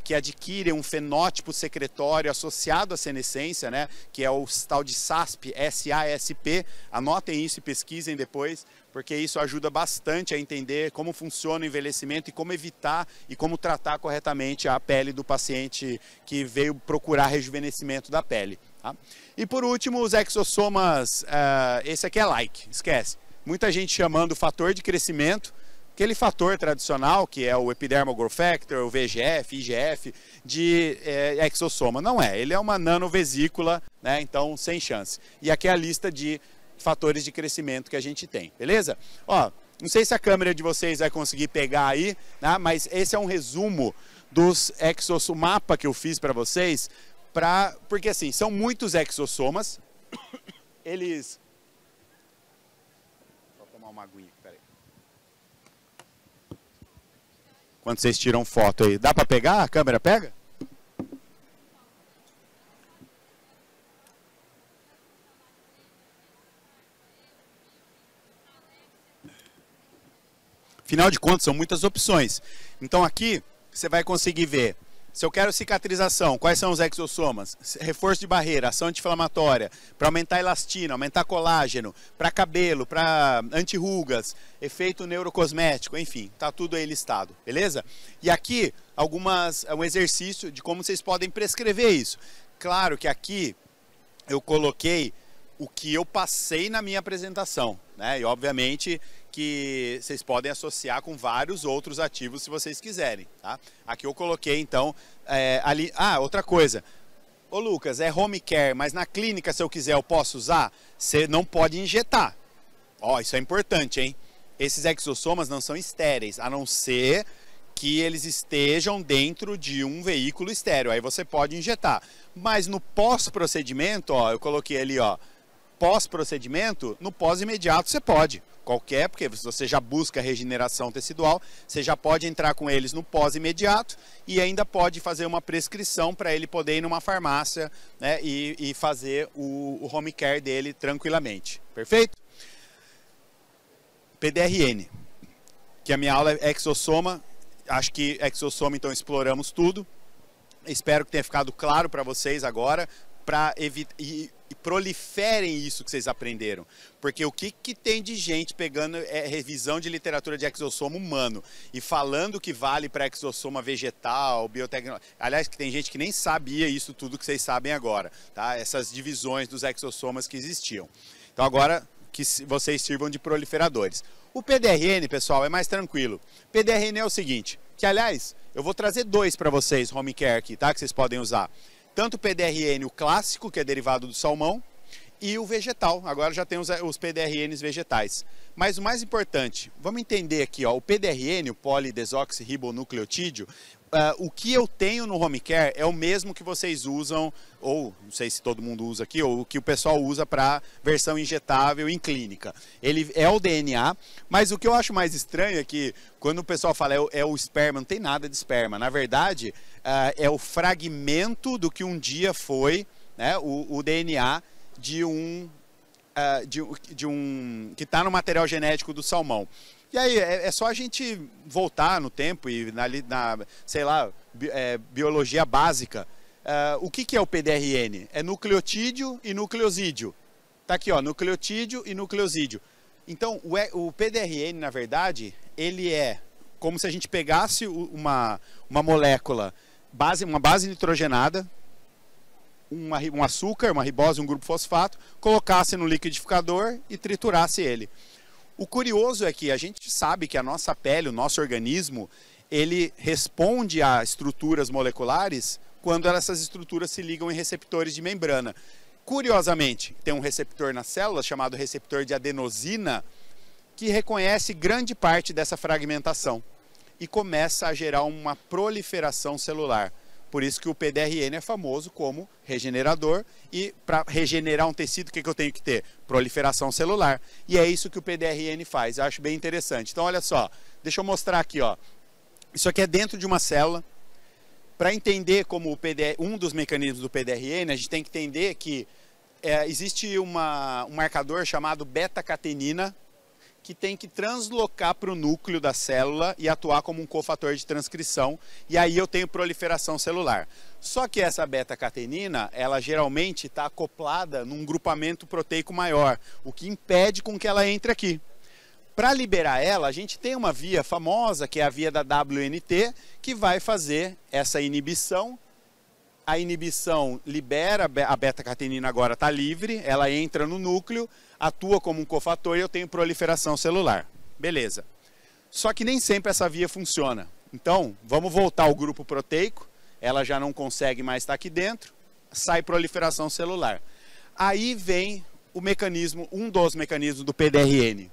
que adquirem um fenótipo secretório associado à senescência, né? Que é o tal de SASP, SASP. Anotem isso e pesquisem depois, porque isso ajuda bastante a entender como funciona o envelhecimento e como evitar e como tratar corretamente a pele do paciente que veio procurar rejuvenescimento da pele. Tá? E por último, os exossomas, esse aqui é like, esquece. Muita gente chamando o fator de crescimento, aquele fator tradicional que é o Epidermal Growth Factor, o VEGF, IGF, de exossoma. Não é, ele é uma nanovesícula, né? Então sem chance. E aqui é a lista de fatores de crescimento que a gente tem, beleza? Ó, não sei se a câmera de vocês vai conseguir pegar aí, né? Mas esse é um resumo dos exossomas, o mapa que eu fiz para vocês, porque assim, são muitos exossomas, eles... Vou tomar uma aguinha, peraí. Quando vocês tiram foto aí, dá para pegar? A câmera pega? Afinal de contas, são muitas opções. Então aqui você vai conseguir ver Se eu quero cicatrização, quais são os exossomas? Reforço de barreira, ação anti-inflamatória, para aumentar a elastina, aumentar colágeno, para cabelo, para anti-rugas, efeito neurocosmético, enfim, tá tudo aí listado, beleza? E aqui um exercício de como vocês podem prescrever isso. Claro que aqui eu coloquei o que eu passei na minha apresentação, né? E obviamente que vocês podem associar com vários outros ativos se vocês quiserem, tá? Aqui eu coloquei então ali. Ah, outra coisa. Ô Lucas, é home care, mas na clínica se eu quiser eu posso usar? Você não pode injetar. Ó, isso é importante, hein? Esses exossomas não são estéreis, a não ser que eles estejam dentro de um veículo estéreo. Aí você pode injetar. Mas no pós-procedimento, ó, eu coloquei ali, ó, pós-procedimento, no pós-imediato você pode. Qualquer, porque você já busca regeneração tecidual, você já pode entrar com eles no pós-imediato e ainda pode fazer uma prescrição para ele poder ir numa farmácia, né, e fazer o home care dele tranquilamente. Perfeito? PDRN, que a minha aula é exossoma, acho que exossoma então exploramos tudo. Espero que tenha ficado claro para vocês agora, para evitar e proliferem isso que vocês aprenderam. Porque o que tem de gente pegando revisão de literatura de exossoma humano e falando que vale para exossoma vegetal, biotecnológico. Aliás, que tem gente que nem sabia isso tudo que vocês sabem agora, tá? Essas divisões dos exossomas que existiam. Então agora que vocês sirvam de proliferadores. O PDRN, pessoal, é mais tranquilo. PDRN é o seguinte, que aliás, eu vou trazer dois para vocês, home care aqui, tá? Que vocês podem usar. Tanto o PDRN, o clássico, que é derivado do salmão, e o vegetal. Agora já tem os PDRNs vegetais. Mas o mais importante, vamos entender aqui, ó, o PDRN, o polidesoxirribonucleotídeo, o que eu tenho no home care é o mesmo que vocês usam, ou não sei se todo mundo usa aqui, ou o que o pessoal usa para versão injetável em clínica. Ele é o DNA, mas o que eu acho mais estranho é que quando o pessoal fala é o esperma, não tem nada de esperma. Na verdade, é o fragmento do que um dia foi, né, o DNA de um que está no material genético do salmão. E aí, é só a gente voltar no tempo e sei lá, biologia básica. O que é o PDRN? É nucleotídeo e nucleosídeo. Tá aqui, ó, nucleotídeo e nucleosídeo. Então, o PDRN, na verdade, ele é como se a gente pegasse uma molécula, uma base nitrogenada, um açúcar, uma ribose, um grupo fosfato, colocasse no liquidificador e triturasse ele. O curioso é que a gente sabe que a nossa pele, o nosso organismo, ele responde a estruturas moleculares quando essas estruturas se ligam em receptores de membrana. Curiosamente, tem um receptor na célula chamado receptor de adenosina que reconhece grande parte dessa fragmentação e começa a gerar uma proliferação celular. Por isso que o PDRN é famoso como regenerador e para regenerar um tecido, o que eu tenho que ter? Proliferação celular. E é isso que o PDRN faz, eu acho bem interessante. Então olha só, deixa eu mostrar aqui, ó. Isso aqui é dentro de uma célula. Para entender como um dos mecanismos do PDRN, a gente tem que entender que existe um marcador chamado beta-catenina, que tem que translocar para o núcleo da célula e atuar como um cofator de transcrição, e aí eu tenho proliferação celular. Só que essa beta-catenina, ela geralmente está acoplada num grupamento proteico maior, o que impede com que ela entre aqui. Para liberar ela, a gente tem uma via famosa, que é a via da WNT, que vai fazer essa inibição. A inibição libera, a beta-catenina agora está livre, ela entra no núcleo, atua como um cofator e eu tenho proliferação celular. Beleza. Só que nem sempre essa via funciona. Então, vamos voltar ao grupo proteico, ela já não consegue mais estar aqui dentro, sai proliferação celular. Aí vem o mecanismo, um dos mecanismos do PDRN.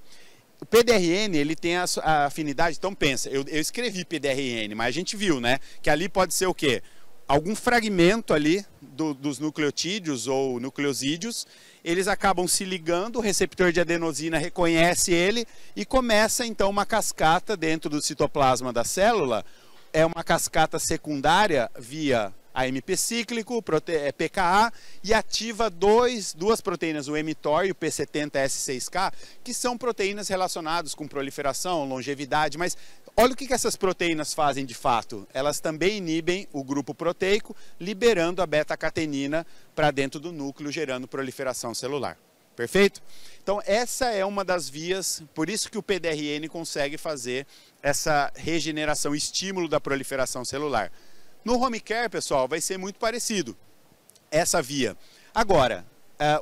O PDRN, ele tem a afinidade, então pensa, eu escrevi PDRN, mas a gente viu, né, que ali pode ser o quê? Algum fragmento ali dos nucleotídeos ou nucleosídeos, eles acabam se ligando, o receptor de adenosina reconhece ele e começa então uma cascata dentro do citoplasma da célula, é uma cascata secundária via AMP cíclico, PKA, e ativa duas proteínas, o mTOR e o P70S6K, que são proteínas relacionadas com proliferação, longevidade, mas olha o que essas proteínas fazem de fato. Elas também inibem o grupo proteico, liberando a beta-catenina para dentro do núcleo, gerando proliferação celular. Perfeito? Então essa é uma das vias, por isso que o PDRN consegue fazer essa regeneração, estímulo da proliferação celular. No home care, pessoal, vai ser muito parecido essa via. Agora,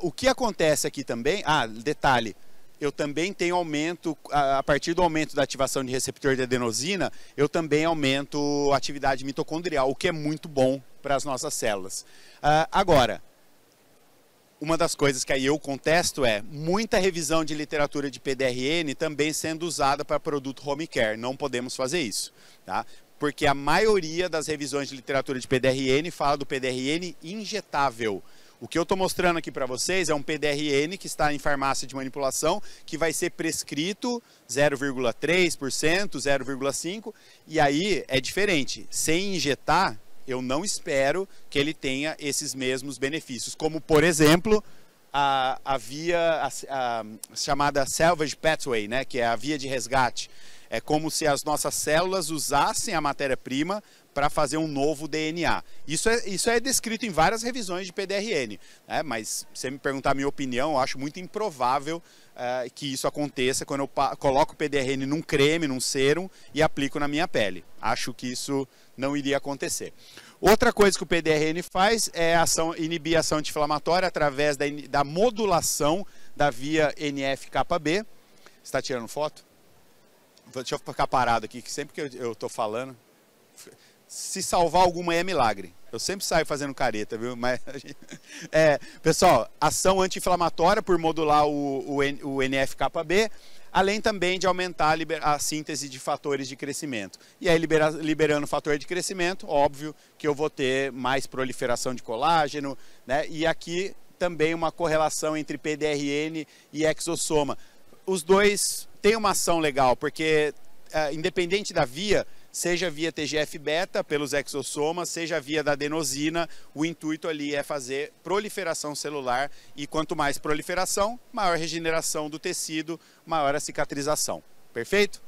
o que acontece aqui também, detalhe, eu também tenho aumento, a partir do aumento da ativação de receptor de adenosina, eu também aumento a atividade mitocondrial, o que é muito bom para as nossas células. Agora, uma das coisas que aí eu contesto é muita revisão de literatura de PDRN também sendo usada para produto home care. Não podemos fazer isso, tá? Porque a maioria das revisões de literatura de PDRN fala do PDRN injetável. O que eu estou mostrando aqui para vocês é um PDRN que está em farmácia de manipulação, que vai ser prescrito 0,3%, 0,5%, e aí é diferente. Sem injetar, eu não espero que ele tenha esses mesmos benefícios, como, por exemplo, a via chamada Salvage Pathway, né, que é a via de resgate. É como se as nossas células usassem a matéria-prima para fazer um novo DNA. Isso é descrito em várias revisões de PDRN, né? Mas se você me perguntar a minha opinião, eu acho muito improvável que isso aconteça quando eu coloco o PDRN num creme, num sérum e aplico na minha pele. Acho que isso não iria acontecer. Outra coisa que o PDRN faz é inibir a ação anti-inflamatória através da modulação da via NF-κB. Você está tirando foto? Deixa eu ficar parado aqui, que sempre que eu estou falando, se salvar alguma é milagre. Eu sempre saio fazendo careta, viu? Mas, pessoal, ação anti-inflamatória por modular o NF-κB, além também de aumentar a síntese de fatores de crescimento. E aí, liberando fator de crescimento, óbvio que eu vou ter mais proliferação de colágeno, né? E aqui também uma correlação entre PDRN e exossoma. Os dois têm uma ação legal, porque independente da via, seja via TGF-beta pelos exossomas, seja via da adenosina, o intuito ali é fazer proliferação celular e quanto mais proliferação, maior regeneração do tecido, maior a cicatrização. Perfeito?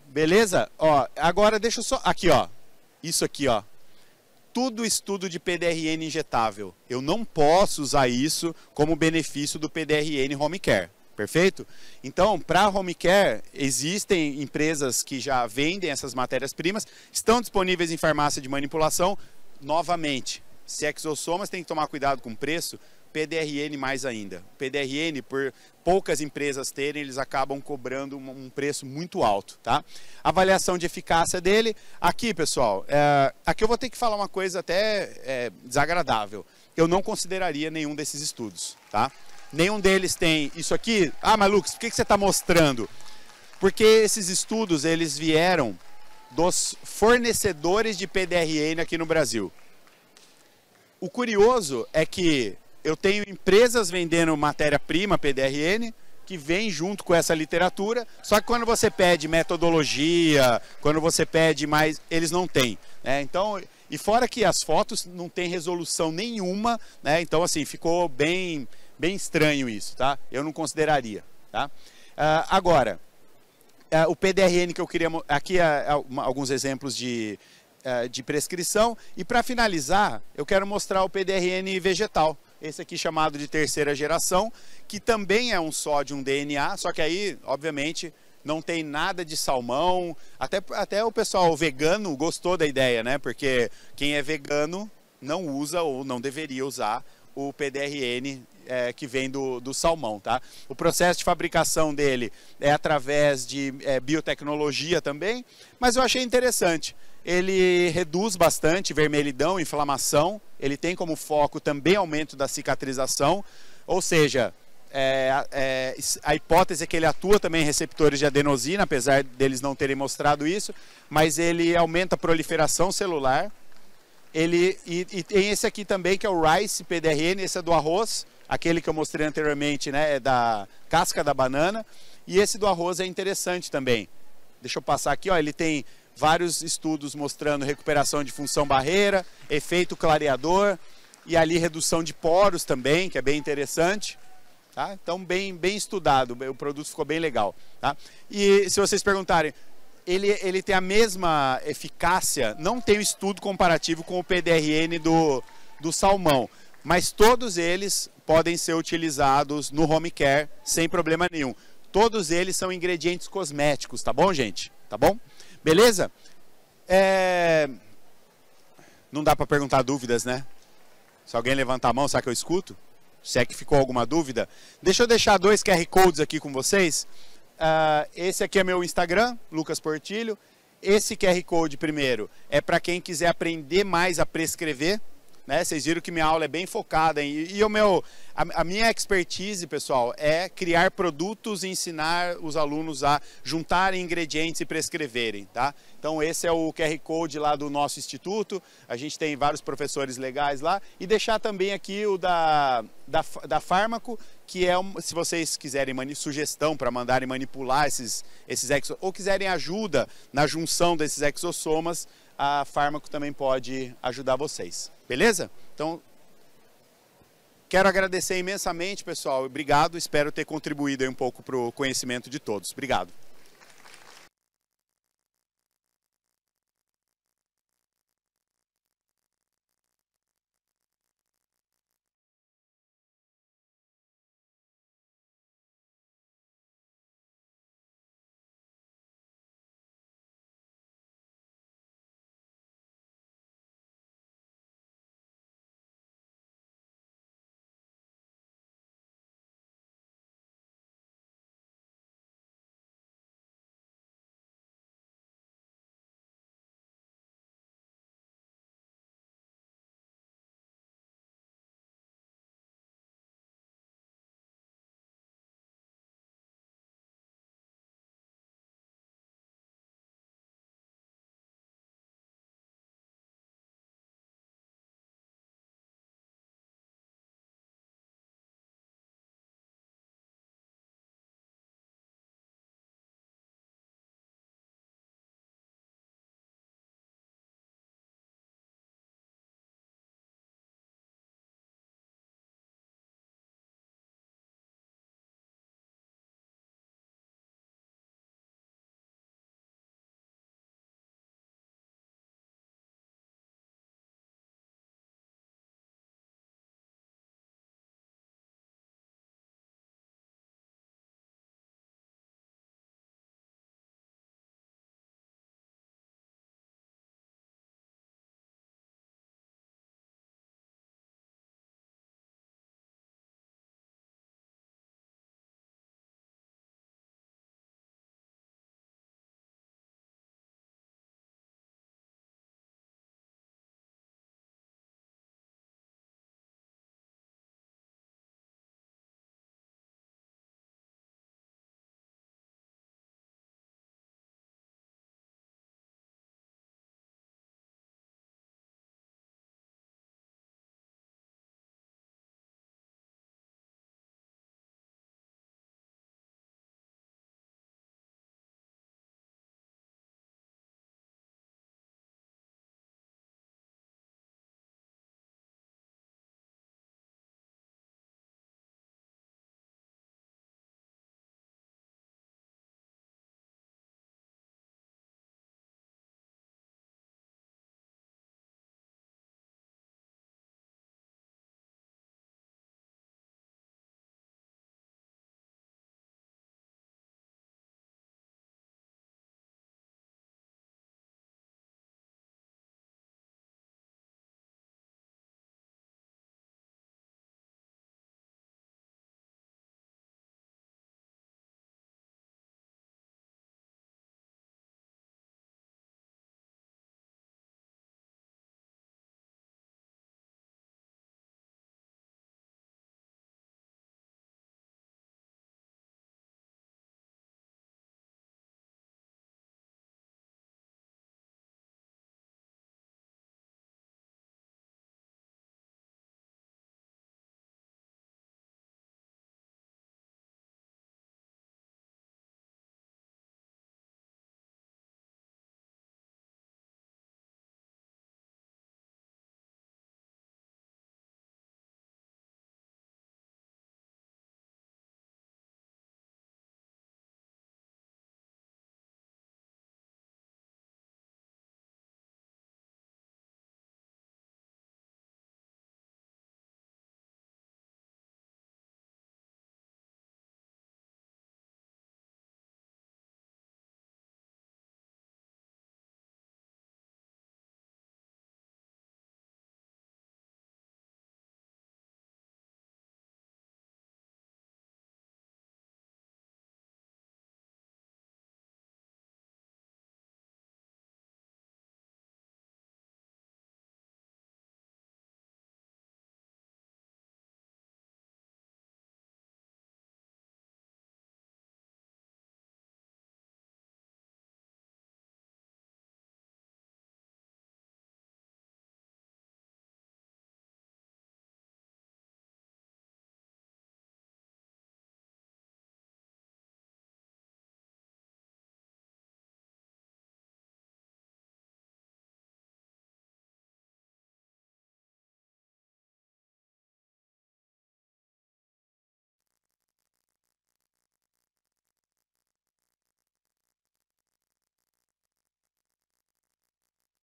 Beleza? Ó, agora deixa eu só... Aqui, ó. Isso aqui, ó. Tudo estudo de PDRN injetável. Eu não posso usar isso como benefício do PDRN Home Care. Perfeito? Então, para home care, existem empresas que já vendem essas matérias-primas, estão disponíveis em farmácia de manipulação. Novamente, se exossomas tem que tomar cuidado com o preço, PDRN mais ainda. PDRN, por poucas empresas terem, eles acabam cobrando um preço muito alto, tá? Avaliação de eficácia dele. Aqui, pessoal, aqui eu vou ter que falar uma coisa até desagradável. Eu não consideraria nenhum desses estudos, tá? Nenhum deles tem isso aqui. Mas Lucas, por que você está mostrando? Porque esses estudos, eles vieram dos fornecedores de PDRN aqui no Brasil. O curioso é que eu tenho empresas vendendo matéria-prima PDRN, que vem junto com essa literatura, só que quando você pede metodologia, quando você pede mais, eles não têm, né? Então, e fora que as fotos não têm resolução nenhuma, né? Então, assim, ficou bem estranho isso, tá? Eu não consideraria, tá? Agora, o PDRN que eu queria... Aqui alguns exemplos de prescrição. E para finalizar, eu quero mostrar o PDRN vegetal. Esse aqui chamado de terceira geração, que também é um sódio DNA, só que aí, obviamente, não tem nada de salmão. Até o pessoal vegano gostou da ideia, né? Porque quem é vegano não usa ou não deveria usar o PDRN que vem do salmão, tá? O processo de fabricação dele é através de biotecnologia também, mas eu achei interessante. Ele reduz bastante vermelhidão, inflamação, ele tem como foco também aumento da cicatrização, ou seja, a hipótese é que ele atua também em receptores de adenosina, apesar deles não terem mostrado isso, mas ele aumenta a proliferação celular. E tem esse aqui também, que é o Rice PDRN, esse é do arroz, aquele que eu mostrei anteriormente, né, é da casca da banana, e esse do arroz é interessante também. Deixa eu passar aqui, ó, ele tem vários estudos mostrando recuperação de função barreira, efeito clareador, e ali redução de poros também, que é bem interessante. Tá? Então, bem estudado, o produto ficou bem legal. Tá? E se vocês perguntarem, ele tem a mesma eficácia, não tem um estudo comparativo com o PDRN do salmão, mas todos eles podem ser utilizados no home care sem problema nenhum. Todos eles são ingredientes cosméticos, tá bom, gente? Tá bom? Beleza? Não dá para perguntar dúvidas, né? Se alguém levantar a mão, será que eu escuto? Se é que ficou alguma dúvida. Deixa eu deixar 2 QR Codes aqui com vocês. Esse aqui é meu Instagram, Lucas Portillo. Esse QR Code primeiro é para quem quiser aprender mais a prescrever. Né? Vocês viram que minha aula é bem focada a minha expertise, pessoal, é criar produtos e ensinar os alunos a juntarem ingredientes e prescreverem, tá? Então esse é o QR Code lá do nosso instituto, a gente tem vários professores legais lá, e deixar também aqui o da Fármaco, que é, se vocês quiserem sugestão para mandarem manipular esses ou quiserem ajuda na junção desses exossomas, a Fármaco também pode ajudar vocês. Beleza? Então, quero agradecer imensamente, pessoal. Obrigado. Espero ter contribuído aí um pouco para o conhecimento de todos. Obrigado.